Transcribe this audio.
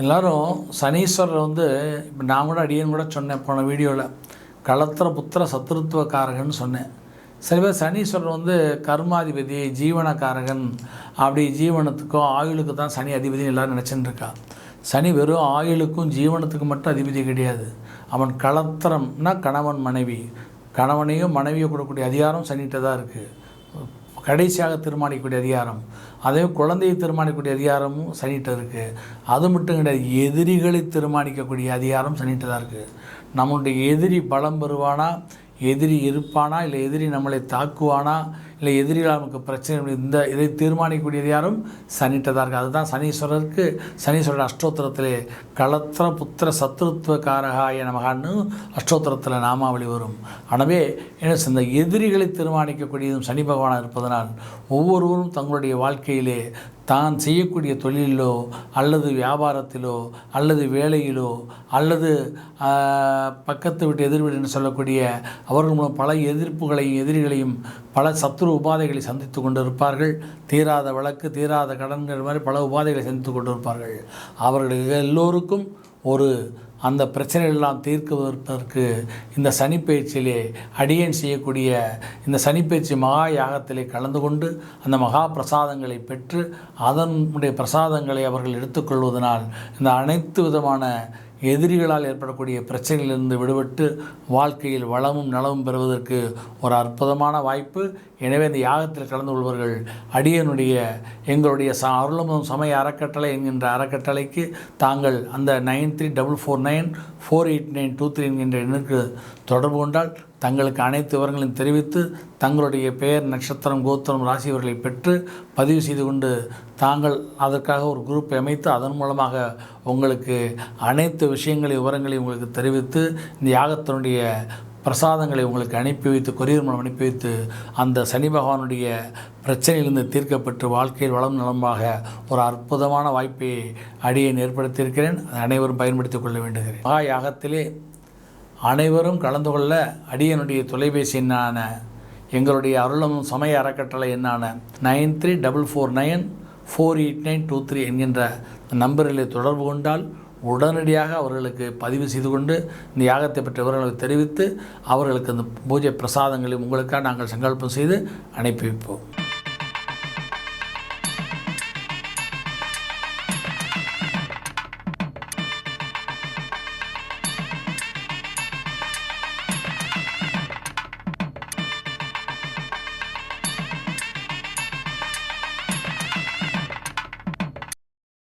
எல்லோரும் சனீஸ்வரர் இப்போ நான் கூட அடியேன்னு கூட சொன்னேன் போன வீடியோவில் களத்திர புத்திர சத்துருத்துவக்காரகன் சொன்னேன். சில பேர் சனீஸ்வரர் கர்மாதிபதி ஜீவனக்காரகன், அப்படி ஜீவனத்துக்கும் ஆயுளுக்கு தான் சனி அதிபதினு எல்லோரும் நினச்சின்னு இருக்கா. சனி வெறும் ஆயுளுக்கும் ஜீவனத்துக்கும் மட்டும் அதிபதி கிடையாது. அவன் களத்திரம்னா கணவன் மனைவி, கணவனையும் மனைவியை கொடுக்கக்கூடிய அதிகாரம் சனிகிட்ட தான் இருக்குது. கடைசியாக தீர்மானிக்கக்கூடிய அதிகாரம், அதே குழந்தையை தீர்மானிக்கக்கூடிய அதிகாரமும் சனிகிட்ட இருக்குது. அது மட்டும் கிடையாது, எதிரிகளை தீர்மானிக்கக்கூடிய அதிகாரம் சனிகிட்ட தான் இருக்குது. நம்மளுடைய எதிரி பலம் பெறுவானா, எதிரி இருப்பானா, இல்லை எதிரி நம்மளை தாக்குவானா, இல்லை எதிரிகள் நமக்கு பிரச்சனை, இதை தீர்மானிக்கக்கூடிய அதிகாரம் சனிகிட்ட தான் இருக்குது. அதுதான் சனீஸ்வரருக்கு சனீஸ்வரர் அஷ்டோத்திரத்திலே களத்திர புத்திர சத்ருத்வகாரகாய நமகான்னு அஷ்டோத்திரத்தில் நாமாவளி வரும். எனவே இந்த எதிரிகளை தீர்மானிக்கக்கூடியதும் சனி பகவானாக இருப்பதனால் ஒவ்வொருவரும் தங்களுடைய வாழ்க்கையிலே தான் செய்யக்கூடிய தொழிலிலோ அல்லது வியாபாரத்திலோ அல்லது வேலையிலோ அல்லது பக்கத்து வீட்டு எதிர் வீடு என்று சொல்லக்கூடிய அவர்கள் மூலம் பல எதிர்ப்புகளையும் எதிரிகளையும் பல சத்துரு உபாதைகளை சந்தித்து கொண்டு இருப்பார்கள். தீராத வழக்கு, தீராத கடன்கள் மாதிரி பல உபாதைகளை சந்தித்து கொண்டு இருப்பார்கள். அவர்கள் எல்லோருக்கும் அந்த பிரச்சனைகளெல்லாம் தீர்க்குவதற்கு இந்த சனிப்பயிற்சியிலே அடியேன் செய்யக்கூடிய இந்த சனிப்பயிற்சி மகா யாகத்திலே கலந்து கொண்டு அந்த மகா பிரசாதங்களை பெற்று அதனுடைய பிரசாதங்களை அவர்கள் எடுத்துக்கொள்வதனால் இந்த அனைத்து விதமான எதிரிகளால் ஏற்படக்கூடிய பிரச்சனைகளிலிருந்து விடுபட்டு வாழ்க்கையில் வளமும் நலமும் பெறுவதற்கு ஒரு அற்புதமான வாய்ப்பு. எனவே இந்த யாகத்தில் கலந்து கொள்வர்கள் எங்களுடைய அருளமும் சமய அறக்கட்டளை என்கின்ற அறக்கட்டளைக்கு தாங்கள் அந்த 9344948923 என்கின்ற எண்ணுக்கு தொடர்பு கொண்டால் தங்களுக்கு அனைத்து விவரங்களையும் தெரிவித்து தங்களுடைய பெயர், நட்சத்திரம், கோத்திரம், ராசி இவர்களை பெற்று பதிவு செய்து கொண்டு தாங்கள் அதற்காக ஒரு குரூப்பை அமைத்து அதன் மூலமாக உங்களுக்கு அனைத்து விவரங்களையும் உங்களுக்கு தெரிவித்து இந்த யாகத்தினுடைய பிரசாதங்களை உங்களுக்கு அனுப்பி வைத்து கொரியர் மூலம் அனுப்பி வைத்து அந்த சனி பகவானுடைய பிரச்சனையிலிருந்து தீர்க்கப்பட்டு வாழ்க்கையில் வளம் நலமாக ஒரு அற்புதமான வாய்ப்பை அடியேன் ஏற்படுத்தியிருக்கிறேன். அனைவரும் பயன்படுத்திக் கொள்ள வேண்டுகிறேன். மகா யாகத்திலே அனைவரும் கலந்து கொள்ள அடியனுடைய தொலைபேசி எண்ணான எங்களுடைய அருளமும் சமய அறக்கட்டளை எண்ணான 9344948923 என்கின்ற நம்பரிலே தொடர்பு கொண்டால் உடனடியாக அவர்களுக்கு பதிவு செய்து கொண்டு இந்த யாகத்தை பற்றி விவரங்களை தெரிவித்து அவர்களுக்கு அந்த பூஜை பிரசாதங்களை உங்களுக்காக நாங்கள் சங்கல்பம் செய்து அனுப்பி வைப்போம்.